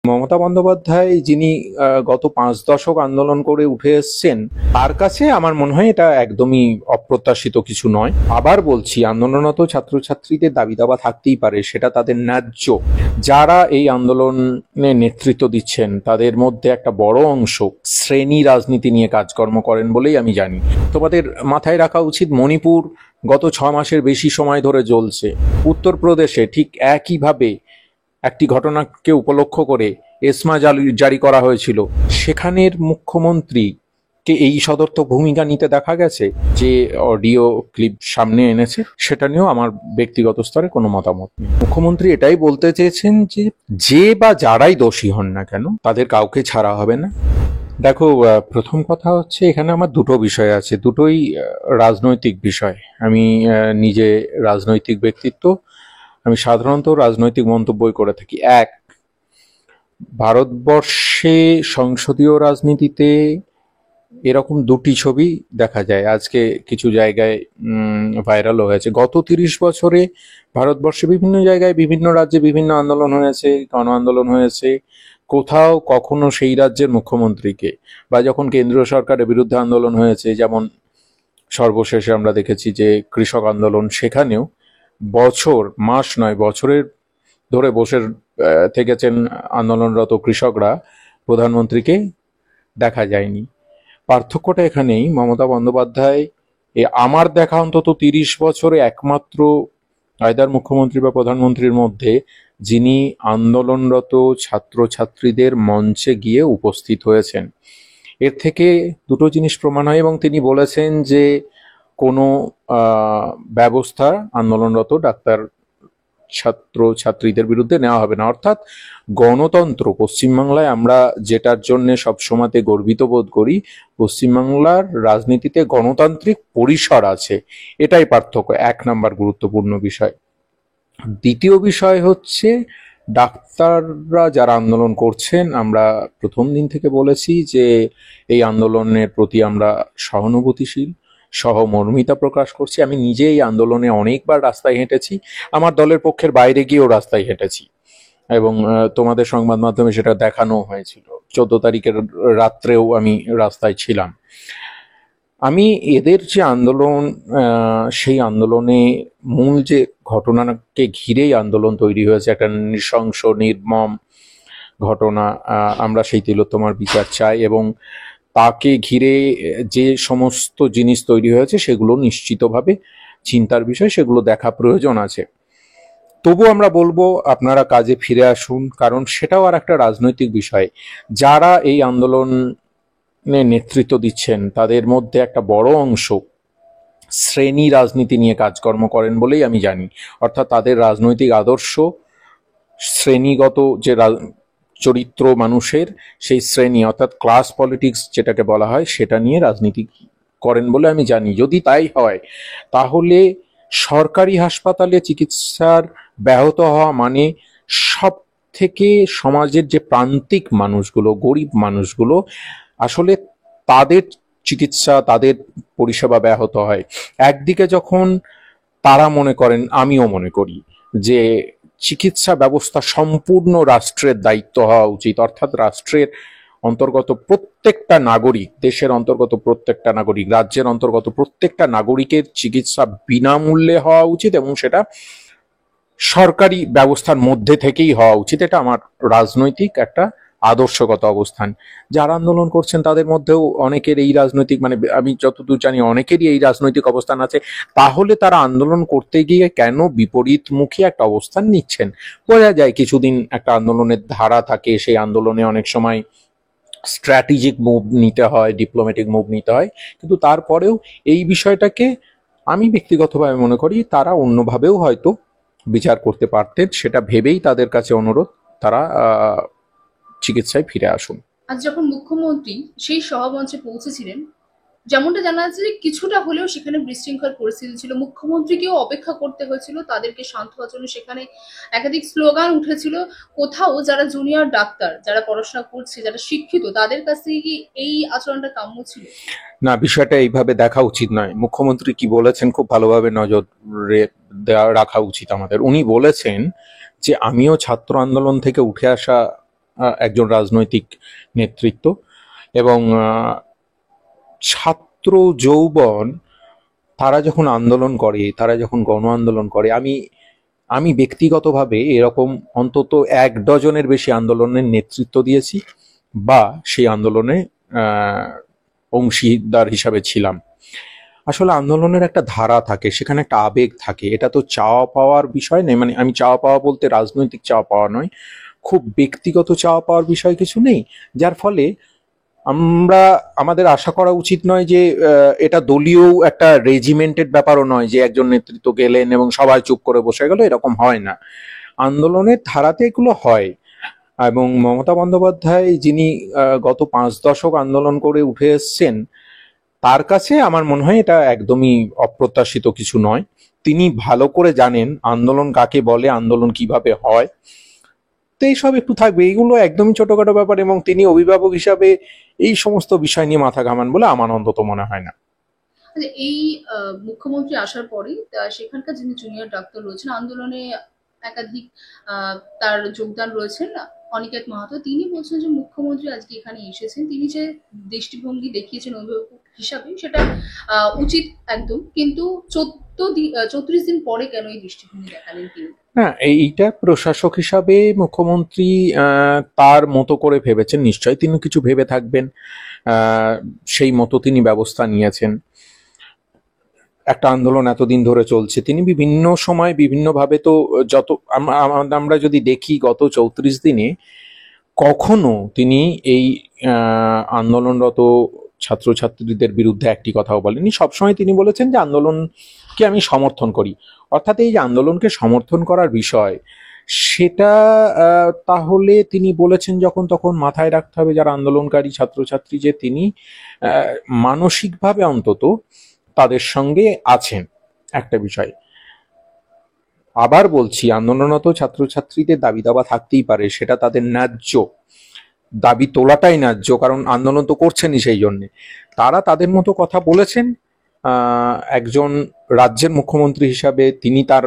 মমতা বন্দ্যোপাধ্যায় যিনি গত 5 দশক আন্দোলন করে উঠে এসছেন, তার কাছে আমার মনে হয় এটা একদমই অপ্রত্যাশিত কিছু নয়। আবার বলছি, আন্দোলনরত ছাত্রছাত্রীদের দাবি দাবা থাকতেই পারে, সেটা তাদের ন্যায্য। যারা এই আন্দোলনে নেতৃত্ব দিচ্ছেন তাদের মধ্যে একটা বড় অংশ শ্রেণী রাজনীতি নিয়ে কাজকর্ম করেন বলেই আমি জানি। তোমাদের মাথায় রাখা উচিত, মণিপুর গত 6 মাসের বেশি সময় ধরে জ্বলছে। উত্তরপ্রদেশে ঠিক একইভাবে একটি ঘটনাকে উপলক্ষ করে এসমা জারি করা হয়েছিল। সেখানের মুখ্যমন্ত্রীকে এই সদর্থক ভূমিকা নিতে দেখা গেছে। যে অডিও ক্লিপ সামনে এনেছে সেটা নিয়েও আমার ব্যক্তিগত স্তরে কোনো মতামত নেই। মুখ্যমন্ত্রী এটাই বলতে চেয়েছেন যে বা যারাই দোষী হন না কেন তাদের কাউকে ছাড়া হবে না। দেখো, প্রথম কথা হচ্ছে, এখানে আমার দুটো বিষয় আছে, দুটোই রাজনৈতিক বিষয়। আমি নিজে রাজনৈতিক ব্যক্তিত্ব, আমি সাধারণত রাজনৈতিক মন্তব্যই করে থাকি। এক, ভারতবর্ষে সংসদীয় রাজনীতিতে এরকম দুটি ছবি দেখা যায়, আজকে কিছু জায়গায় ভাইরাল হয়েছে। গত 30 বছরে ভারতবর্ষে বিভিন্ন জায়গায় বিভিন্ন রাজ্যে বিভিন্ন আন্দোলন হয়েছে, গণ আন্দোলন হয়েছে। কোথাও কখনো সেই রাজ্যের মুখ্যমন্ত্রীকে, বা যখন কেন্দ্রীয় সরকারের বিরুদ্ধে আন্দোলন হয়েছে, যেমন সর্বশেষে আমরা দেখেছি যে কৃষক আন্দোলন, সেখানেও মাস নয় বছরের ধরে বসে থেকেছেন আন্দোলনরত কৃষকরা, প্রধানমন্ত্রীকে দেখা যায়নি। পার্থক্যটা এখানেই, মমতা বন্দ্যোপাধ্যায় আমার দেখা অন্তত 30 বছরে একমাত্র আইদার মুখ্যমন্ত্রী বা প্রধানমন্ত্রীর মধ্যে যিনি আন্দোলনরত ছাত্রছাত্রীদের মঞ্চে গিয়ে উপস্থিত হয়েছেন। এর থেকে দুটো জিনিস প্রমাণ হয়, এবং তিনি বলেছেন যে কোনো ব্যবস্থা আন্দোলনরত ডাক্তার ছাত্রছাত্রীদের বিরুদ্ধে নেওয়া হবে না। অর্থাৎ গণতন্ত্র, পশ্চিমবাংলায় আমরা যেটার জন্য সবসময়তে গর্বিত বোধ করি, পশ্চিমবাংলার রাজনীতিতে গণতান্ত্রিক পরিসর আছে, এটাই পার্থক্য। 1 নাম্বার গুরুত্বপূর্ণ বিষয়। দ্বিতীয় বিষয় হচ্ছে, ডাক্তাররা যারা আন্দোলন করছেন, আমরা প্রথম দিন থেকে বলেছি যে এই আন্দোলনের প্রতি আমরা সহানুভূতিশীল, সহমর্মিতা প্রকাশ করছি। আমি নিজে এই আন্দোলনে অনেকবার রাস্তায় হেঁটেছি, আমার দলের পক্ষের বাইরে গিয়েও রাস্তায় হেঁটেছি, এবং তোমাদের সংবাদ মাধ্যমে সেটা দেখানো হয়েছিল। 14 তারিখের রাত্রেও আমি রাস্তায় ছিলাম। আমি এদের যে আন্দোলন, সেই আন্দোলনে মূল যে ঘটনাকে ঘিরেই আন্দোলন তৈরি হয়েছে, একটা নৃশংস নির্মম ঘটনা, আমরা সেই তিলোত্তমার বিচার চাই, এবং তাকে ঘিরে যে সমস্ত জিনিস তৈরি হয়েছে সেগুলো নিশ্চিতভাবে চিন্তার বিষয়, সেগুলো দেখা প্রয়োজন আছে। তবু আমরা বলবো আপনারা কাজে ফিরে আসুন, কারণ সেটাও আর একটা রাজনৈতিক বিষয়। যারা এই আন্দোলনে নেতৃত্ব দিচ্ছেন তাদের মধ্যে একটা বড় অংশ শ্রেণী রাজনীতি নিয়ে কাজকর্ম করেন বলেই আমি জানি। অর্থাৎ তাদের রাজনৈতিক আদর্শ শ্রেণীগত যে চরিত্র মানুষের, সেই শ্রেণী অর্থাৎ ক্লাস পলিটিক্স যেটাকে বলা হয়, সেটা নিয়ে রাজনীতি করেন বলে আমি জানি। যদি তাই হয়, তাহলে সরকারি হাসপাতালে চিকিৎসার ব্যাহত হওয়া মানে সব থেকে সমাজের যে প্রান্তিক মানুষগুলো, গরিব মানুষগুলো, আসলে তাদের চিকিৎসা, তাদের পরিষেবা ব্যাহত হয়। একদিকে যখন তারা মনে করেন, আমিও মনে করি, যে চিকিৎসা ব্যবস্থা সম্পূর্ণ রাষ্ট্রের দায়িত্ব হওয়া উচিত, অর্থাৎ রাষ্ট্রের অন্তর্গত প্রত্যেকটা নাগরিক, দেশের অন্তর্গত প্রত্যেকটা নাগরিক, রাজ্যের অন্তর্গত প্রত্যেকটা নাগরিকের চিকিৎসা বিনামূল্যে হওয়া উচিত, এবং সেটা সরকারি ব্যবস্থার মধ্যে থেকেই হওয়া উচিত। এটা আমার রাজনৈতিক একটা আদর্শগত অবস্থান। যারা আন্দোলন করছেন তাদের মধ্যেও অনেকের এই রাজনৈতিক, মানে আমি যতদূর জানি অনেকেরই এই রাজনৈতিক অবস্থান আছে। তাহলে তারা আন্দোলন করতে গিয়ে কেন বিপরীতমুখী একটা অবস্থান নিচ্ছেন? বোঝা যায় কিছুদিন একটা আন্দোলনের ধারা থাকে, সেই আন্দোলনে অনেক সময় স্ট্র্যাটেজিক মুভ নিতে হয়, ডিপ্লোম্যাটিক মুভ নিতে হয়, কিন্তু তারপরেও এই বিষয়টাকে আমি ব্যক্তিগতভাবে মনে করি তারা অন্যভাবেও হয়তো বিচার করতে পারতেন। সেটা ভেবেই তাদের কাছে অনুরোধ, তারা চিকিৎসায় ফিরে আসুন। আজ যখন মুখ্যমন্ত্রী সেই সভামঞ্চে পৌঁছেছিলেন, যেমনটা জানা যাচ্ছে যে কিছুটা হলেও সেখানে বিশৃঙ্খল পরিস্থিতি ছিল, মুখ্যমন্ত্রীকেও অপেক্ষা করতে হয়েছিল তাদেরকে শান্ত হওয়ার জন্য। সেখানে একাধিক স্লোগান উঠেছিল। কোথাও যারা জুনিয়র ডাক্তার, যারা পড়াশোনা করছে, যারা শিক্ষিত, তাদের কাছ থেকে কি এই আচরণটা কাম্য ছিল? না, বিষয়টা এইভাবে দেখা উচিত নয়। মুখ্যমন্ত্রী কি বলেছেন খুব ভালোভাবে নজরে রাখা উচিত আমাদের। উনি বলেছেন যে আমিও ছাত্র আন্দোলন থেকে উঠে আসা একজন রাজনৈতিক নেতৃত্ব, এবং ছাত্র যৌবন তারা যখন আন্দোলন করে, তারা যখন গণ আন্দোলন করে, আমি আমি ব্যক্তিগতভাবে এরকম অন্তত 1 ডজনের বেশি আন্দোলনের নেতৃত্ব দিয়েছি বা সেই আন্দোলনে আহ, অংশীদার হিসাবে ছিলাম। আসলে আন্দোলনের একটা ধারা থাকে, সেখানে একটা আবেগ থাকে, এটা তো চাওয়া পাওয়ার বিষয় নেই, মানে আমি চাওয়া পাওয়া বলতে রাজনৈতিক চাওয়া পাওয়া নয়, খুব ব্যক্তিগত চাওয়া পাওয়ার বিষয় কিছু নেই, যার ফলে আমরা আমাদের আশা করা উচিত নয় যে এটা দলীয় একটা রেজিমেন্টেড ব্যাপারও নয় যে একজন নেতৃত্ব গেলেন এবং সবাই চুপ করে বসে গেল, এরকম হয় না। আন্দোলনের ধারাতে এগুলো হয়, এবং মমতা বন্দ্যোপাধ্যায় যিনি গত 5 দশক আন্দোলন করে উঠে এসছেন, তার কাছে আমার মনে হয় এটা একদমই অপ্রত্যাশিত কিছু নয়। তিনি ভালো করে জানেন আন্দোলন কাকে বলে, আন্দোলন কিভাবে হয়। তো এইসব একটু থাকবে, এইগুলো একদমই ছোটখাটো ব্যাপার, এবং তিনি অভিভাবক হিসাবে এই সমস্ত বিষয় নিয়ে মাথা ঘামান বলে আমার অন্তত মনে হয় না। আচ্ছা, এই মুখ্যমন্ত্রী আসার পরে সেখানকার যিনি জুনিয়র ডাক্তার রয়েছেন আন্দোলনে একাধিক তার যোগদান রয়েছেন, অনিকেত মাহাতো, তিনি বলছেন যে মুখ্যমন্ত্রী আজকে এখানে এসেছেন, তিনি যে দৃষ্টিভঙ্গি দেখিয়েছেন অভিভাবক হিসাবে সেটা উচিত একদম, কিন্তু 34 দিন পরে কেন এই দৃষ্টিভঙ্গি দেখালেন তিনি? হ্যাঁ, এইটা প্রশাসক হিসাবে মুখ্যমন্ত্রী তার মতো করে ভেবেছেন, নিশ্চয়ই তিনি কিছু ভেবে থাকবেন, আহ, সেই মতো তিনি ব্যবস্থা নিয়েছেন। একটা আন্দোলন এতদিন ধরে চলছে, তিনি বিভিন্ন সময় বিভিন্নভাবে তো যত আমরা যদি দেখি গত 34 দিনে কখনো তিনি এই আন্দোলনরত ছাত্রছাত্রীদের বিরুদ্ধে একটি কথাও বলেননি। সবসময় তিনি বলেছেন যে আন্দোলনকে আমি সমর্থন করি, অর্থাৎ এই যে আন্দোলনকে সমর্থন করার বিষয়, সেটা তাহলে তিনি বলেছেন যখন, তখন মাথায় রাখতে হবে যারা আন্দোলনকারী ছাত্রছাত্রী যে তিনি মানসিকভাবে অন্তত তাদের সঙ্গে আছেন, একটা বিষয়। আবার বলছি, আন্দোলনরত ছাত্রছাত্রীদের দাবি দাবা থাকতেই পারে, সেটা তাদের ন্যায্য, দাবি তোলাটাই ন্যায্য, কারণ আন্দোলন তো করছেনই সেই জন্যে। তারা তাদের মতো কথা বলেছেন। একজন রাজ্যের মুখ্যমন্ত্রী হিসাবে তিনি তার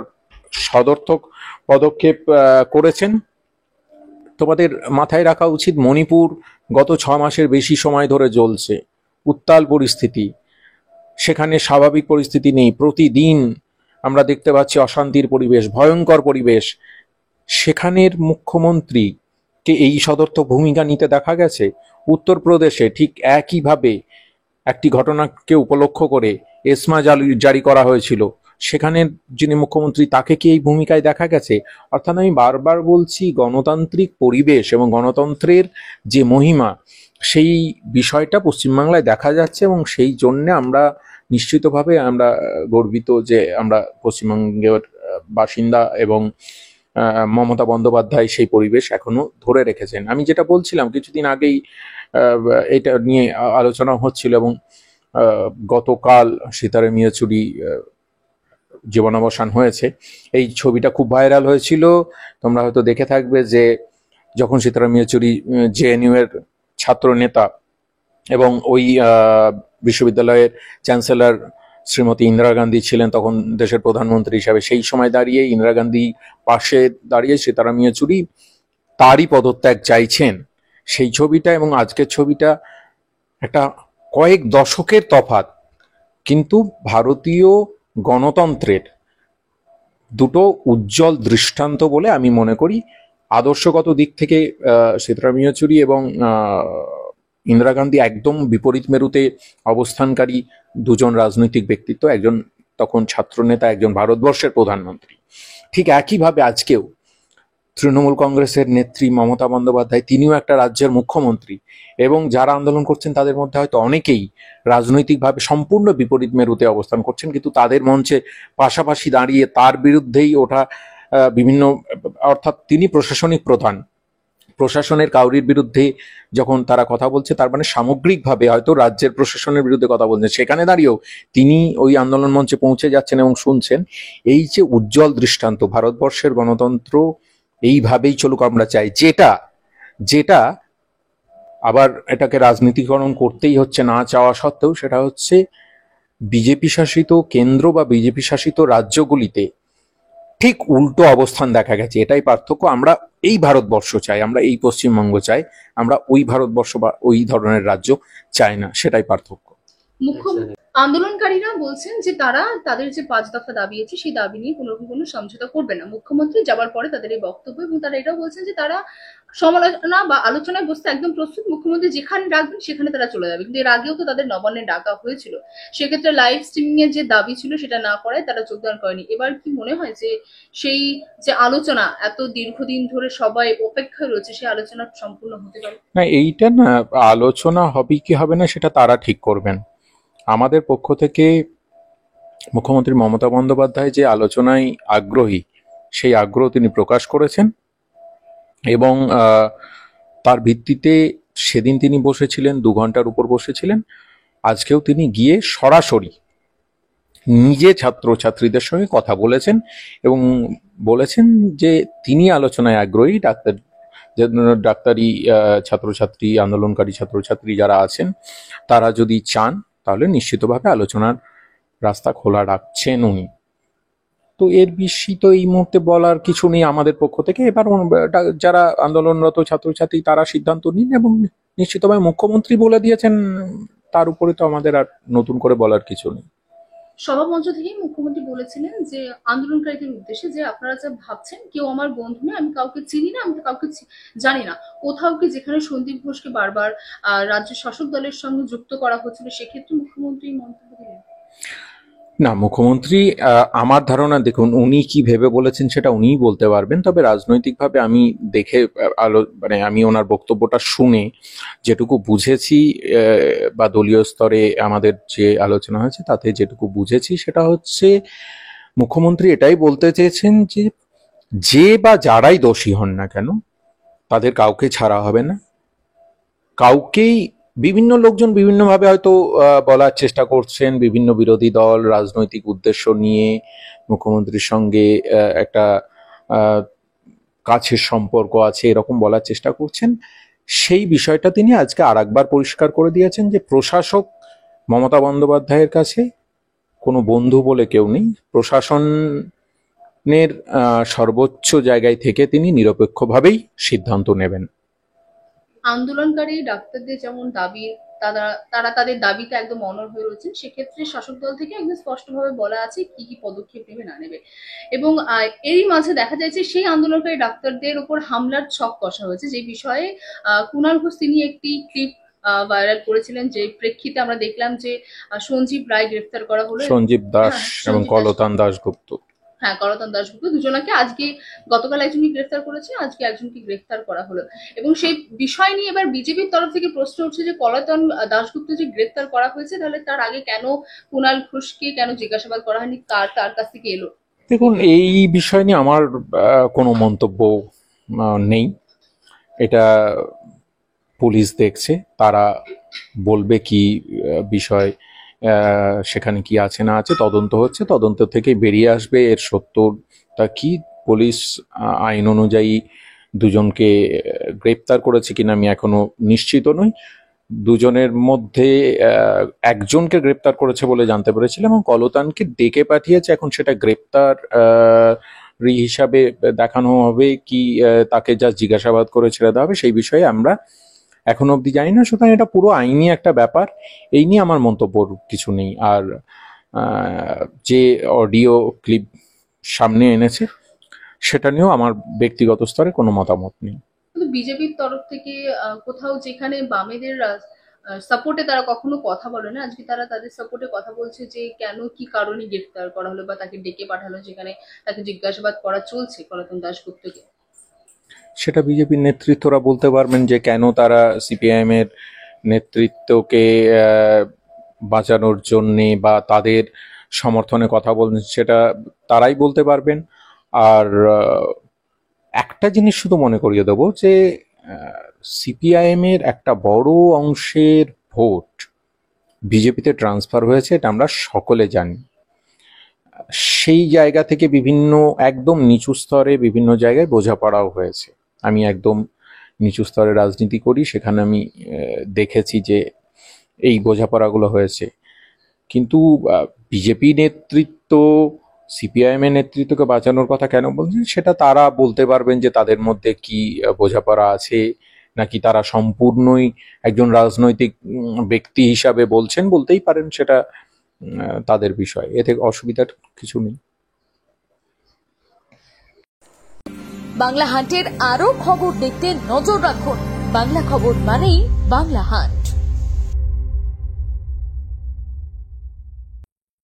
সদর্থক পদক্ষেপ করেছেন। তোমাদের মাথায় রাখা উচিত, মণিপুর গত 6 মাসের বেশি সময় ধরে জ্বলছে, উত্তাল পরিস্থিতি, সেখানে স্বাভাবিক পরিস্থিতি নেই, প্রতিদিন আমরা দেখতে পাচ্ছি অশান্তির পরিবেশ, ভয়ঙ্কর পরিবেশ। সেখানের মুখ্যমন্ত্রীকে এই সদর্থক ভূমিকা নিতে দেখা গেছে। উত্তরপ্রদেশে ঠিক একইভাবে একটি ঘটনাকে উপলক্ষ করে এসমা জারি করা হয়েছিল, সেখানে যিনি মুখ্যমন্ত্রী তাকে কি এই ভূমিকায় দেখা গেছে? অর্থাৎ আমি বারবার বলছি, গণতান্ত্রিক পরিবেশ এবং গণতন্ত্রের যে মহিমা, সেই বিষয়টা পশ্চিমবাংলায় দেখা যাচ্ছে, এবং সেই জন্য আমরা নিশ্চিতভাবে আমরা গর্বিত যে আমরা পশ্চিমবঙ্গের বাসিন্দা, এবং মমতা বন্দ্যোপাধ্যায় সেই পরিবেশ এখনো ধরে রেখেছেন। আমি যেটা বলছিলাম কিছুদিন আগেই, এটা নিয়ে আলোচনা হচ্ছিল, এবং গতকাল সিতারা মিয়াচুরি জীবনাবসান হয়েছে। এই ছবিটা খুব ভাইরাল হয়েছিল, তোমরা হয়তো দেখে থাকবে, যে যখন সীতারাম ইয়েচুরি জেএনইউ এর ছাত্র নেতা এবং ওই বিশ্ববিদ্যালয়ের চ্যান্সেলর শ্রীমতী ইন্দিরা গান্ধী ছিলেন তখন দেশের প্রধানমন্ত্রী হিসাবে, সেই সময় দাঁড়িয়ে ইন্দিরা গান্ধী পাশে দাঁড়িয়ে সীতারাম ইয়েচুরি তারই পদত্যাগ চাইছেন। সেই ছবিটা এবং আজকের ছবিটা একটা কয়েক দশকের তফাৎ, কিন্তু ভারতীয় গণতন্ত্রের দুটো উজ্জ্বল দৃষ্টান্ত বলে আমি মনে করি। আদর্শগত দিক থেকে সীতারাম ইয়েচুরি এবং ইন্দিরা গান্ধী একদম বিপরীত মেরুতে অবস্থানকারী দুজন রাজনৈতিক ব্যক্তিত্ব, একজন তখন ছাত্রনেতা, একজন ভারতবর্ষের প্রধানমন্ত্রী। ঠিক একইভাবে আজকেও তৃণমূল কংগ্রেসের নেত্রী মমতা বন্দ্যোপাধ্যায়, তিনিও একটা রাজ্যের মুখ্যমন্ত্রী, এবং যারা আন্দোলন করছেন তাদের মধ্যে হয়তো অনেকেই রাজনৈতিকভাবে সম্পূর্ণ বিপরীত মেরুতে অবস্থান করছেন, কিন্তু তাদের মঞ্চে পাশাপাশি দাঁড়িয়ে তার বিরুদ্ধেই ওঠা বিভিন্ন, অর্থাৎ তিনি প্রশাসনিক প্রধান, প্রশাসনের কাউরির বিরুদ্ধে যখন তারা কথা বলছে, তার মানে সামগ্রিকভাবে হয়তো রাজ্যের প্রশাসনের বিরুদ্ধে কথা বলছেন, সেখানে দাঁড়িয়েও তিনি ওই আন্দোলন মঞ্চে পৌঁছে যাচ্ছেন এবং শুনছেন। এই যে উজ্জ্বল দৃষ্টান্ত, ভারতবর্ষের গণতন্ত্র এইভাবেই চলুক আমরা চাই, যেটা যেটা আবার এটাকে রাজনীতিকরণ করতেই হচ্ছে না চাওয়া সত্ত্বেও, সেটা হচ্ছে বিজেপি শাসিত কেন্দ্র বা বিজেপি শাসিত রাজ্যগুলিতে ঠিক উল্টো অবস্থান দেখা গেছে। এটাই পার্থক্য। আমরা এই ভারতবর্ষ চাই, আমরা এই পশ্চিমবঙ্গ চাই, আমরা ওই ভারতবর্ষ বা ওই ধরনের রাজ্য চাই না, সেটাই পার্থক্য। মুখ্য আন্দোলনকারীরা বলছেন যে তারা তাদের যে 5 দফা দাবি আছে সেই দাবি নিয়ে কোনো সমঝোতা করবে না। মুখ্যমন্ত্রী যাবার পরে তাদের এই বক্তব্য, এবং তারা এটাও বলছেন যে তারা সমালোচনা বা আলোচনায় বসতে একদম প্রস্তুত, মুখ্যমন্ত্রী যেখানে ডাকবেন সেখানে তারা চলে যাবে। কিন্তু এর আগেও তো তাদের নবান্নে ডাকা হয়েছিল, সেক্ষেত্রে লাইভ স্ট্রিমিং এর যে দাবি ছিল সেটা না করায় তারা যোগদান করেনি। এবার কি মনে হয় যে সেই যে আলোচনা এত দীর্ঘদিন ধরে সবাই অপেক্ষায় রয়েছে, সেই আলোচনা সম্পূর্ণ হতে পারে? না, এইটা না, আলোচনা হবে কি হবে না সেটা তারা ঠিক করবেন। আমাদের পক্ষ থেকে মুখ্যমন্ত্রী মমতা বন্দ্যোপাধ্যায় যে আলোচনায় আগ্রহী, সেই আগ্রহ তিনি প্রকাশ করেছেন, এবং তার ভিত্তিতে সেদিন তিনি বসেছিলেন, 2 ঘন্টার উপর বসেছিলেন। আজকেও তিনি গিয়ে সরাসরি নিজে ছাত্রছাত্রীদের সঙ্গে কথা বলেছেন এবং বলেছেন যে তিনি আলোচনায় আগ্রহী। ডাক্তারি ছাত্রছাত্রী, আন্দোলনকারী ছাত্রছাত্রী যারা আছেন, তারা যদি চান তাহলে নিশ্চিতভাবে আলোচনার রাস্তা খোলা রাখছেন উনি। তো এর বেশি তো এই মুহূর্তে বলার কিছু নেই আমাদের পক্ষ থেকে। এবার যারা আন্দোলনরত ছাত্রছাত্রী তারা সিদ্ধান্ত নিন, এবং নিশ্চিতভাবে মুখ্যমন্ত্রী বলে দিয়েছেন, তার উপরে তো আমাদের আর নতুন করে বলার কিছু নেই। সভামঞ্চ থেকেই মুখ্যমন্ত্রী বলেছিলেন যে আন্দোলনকারীদের উদ্দেশ্যে যে আপনারা যা ভাবছেন কেউ আমার বন্ধু নয়, আমি কাউকে চিনি না, আমি তো কাউকে জানি না। কোথাও কি যেখানে সন্দীপ ঘোষকে বারবার রাজ্য শাসক দলের সঙ্গে যুক্ত করা হচ্ছিল, সেক্ষেত্রে মুখ্যমন্ত্রী মন্তব্য দিলেন? না, মুখ্যমন্ত্রী আমার ধারণা, দেখুন উনি কি ভেবে বলেছেন সেটা উনিই বলতে পারবেন। তবে রাজনৈতিকভাবে আমি দেখে মানে আমি ওনার বক্তব্যটা শুনে যেটুকু বুঝেছি, বা দলীয় স্তরে আমাদের যে আলোচনা হয়েছে তাতে যেটুকু বুঝেছি, সেটা হচ্ছে মুখ্যমন্ত্রী এটাই বলতে চেয়েছেন যে যে বা যারাই দোষী হন না কেন, তাদের কাউকে ছাড়া হবে না। কাউকেই বিভিন্ন লোকজন বিভিন্নভাবে হয়তো বলার চেষ্টা করছেন, বিভিন্ন বিরোধী দল রাজনৈতিক উদ্দেশ্য নিয়ে মুখ্যমন্ত্রীর সঙ্গে একটা কাছের সম্পর্ক আছে এরকম বলার চেষ্টা করছেন। সেই বিষয়টা তিনি আজকে আরেকবার পরিষ্কার করে দিয়েছেন যে প্রশাসক মমতা বন্দ্যোপাধ্যায়ের কাছে কোনো বন্ধু বলে কেউ নেই। প্রশাসনের সর্বোচ্চ জায়গায় থেকে তিনি নিরপেক্ষভাবেই সিদ্ধান্ত নেবেন। আন্দোলনকারী ডাক্তারদের যেমন দাবি, তারা তারা তাদের দাবিতে একদম অনড় হয়ে রয়েছেন, সেক্ষেত্রে শাসক দল থেকে একদম স্পষ্টভাবে বলা আছে কি কি পদক্ষেপ নেবে না নেবে। এবং এরই মাঝে দেখা যাচ্ছে সেই আন্দোলনকারী ডাক্তারদের উপর হামলার ছক কষা হয়েছে, যে বিষয়ে কুণাল ঘোষ তিনি একটি ক্লিপ ভাইরাল করেছিলেন, যে প্রেক্ষিতে আমরা দেখলাম যে সঞ্জীব রায় গ্রেফতার করা হলো। সঞ্জীব দাস হ্যাঁ, এবং সঞ্জীব দাস। কলতান দাশগুপ্ত। হ্যাঁ, করতন দাশগুপ্ত দুজনকে আজকে, গতকাল একজনকে গ্রেফতার করেছে, আজকে একজনকে গ্রেফতার করা হলো। এবং সেই বিষয় নিয়ে এবার বিজেপির তরফ থেকে প্রশ্ন উঠছে যে করতন দাশগুপ্ত যে গ্রেফতার করা হয়েছে, তাহলে তার আগে কেন কুণাল ঘোষকে কেন জিজ্ঞাসাবাদ করা হয়নি, তার কাছ থেকে এলো? দেখুন, এই বিষয় নিয়ে আমার কোনো মন্তব্য নেই। এটা পুলিশ দেখছে, তারা বলবে কি বিষয়, সেখানে কি আছে না আছে তদন্ত হচ্ছে, তদন্ত থেকে বেরিয়ে আসবে এর সত্যটা কি। পুলিশ আইন অনুযায়ী দুজনকে গ্রেপ্তার করেছে কিনা আমি এখনো নিশ্চিত নই। দুজনের মধ্যে একজনকে গ্রেপ্তার করেছে বলে জানতে পেরেছিলাম, এবং কলতানকে ডেকে পাঠিয়েছে। এখন সেটা গ্রেপ্তার হিসাবে দেখানো হবে কি তাকে যা জিজ্ঞাসাবাদ করে ছেড়ে দেওয়া হবে, সেই বিষয়ে আমরা এখনো অবধি জানি না। সুতরাং এটা পুরো আইনি একটা ব্যাপার, এই নিয়ে আমার মন্তব্যর কিছু নেই। আর যে অডিও ক্লিপ সামনে এনেছে সেটা নিয়েও আমার ব্যক্তিগত স্তরে কোনো মতামত নেই। কিন্তু বিজেপির তরফ থেকে কোথাও যেখানে বামেদের সাপোর্টে তারা কখনো কথা বলে না, আজকে তারা তাদের সাপোর্টে কথা বলছে যে কেন কি কারণে গ্রেফতার করা হলো বা তাকে ডেকে পাঠালো, যেখানে তাকে জিজ্ঞাসাবাদ করা চলছে করতন দাশগুপ্তকে। সেটা বিজেপির নেতৃত্বরা বলতে পারবেন যে কেন তারা সিপিআইএম এর নেতৃত্বকে বাঁচানোর জন্যে বা তাদের সমর্থনে কথা বলছেন, সেটা তারাই বলতে পারবেন। আর একটা জিনিস শুধু মনে করিয়ে দেবো যে সিপিআইএম এর একটা বড় অংশের ভোট বিজেপিতে ট্রান্সফার হয়েছে, এটা আমরা সকলে জানি। সেই জায়গা থেকে বিভিন্ন একদম নিচু স্তরে বিভিন্ন জায়গায় বোঝাপড়াও হয়েছে। আমি একদম নিচু স্তরে রাজনীতি করি, সেখানে আমি দেখেছি যে এই বোঝাপড়াগুলো হয়েছে। কিন্তু বিজেপি নেতৃত্ব সিপিআইএম এর নেতৃত্বকে বাঁচানোর কথা কেন বলছেন সেটা তারা বলতে পারবেন, যে তাদের মধ্যে কি বোঝাপড়া আছে, নাকি তারা সম্পূর্ণই একজন রাজনৈতিক ব্যক্তি হিসাবে বলছেন, বলতেই পারেন, সেটা তাদের বিষয়, এতে অসুবিধার কিছু নেই। বাংলা হান্টের আরো খবর দেখতে নজর রাখুন। বাংলা খবর মানেই বাংলা হান্ট।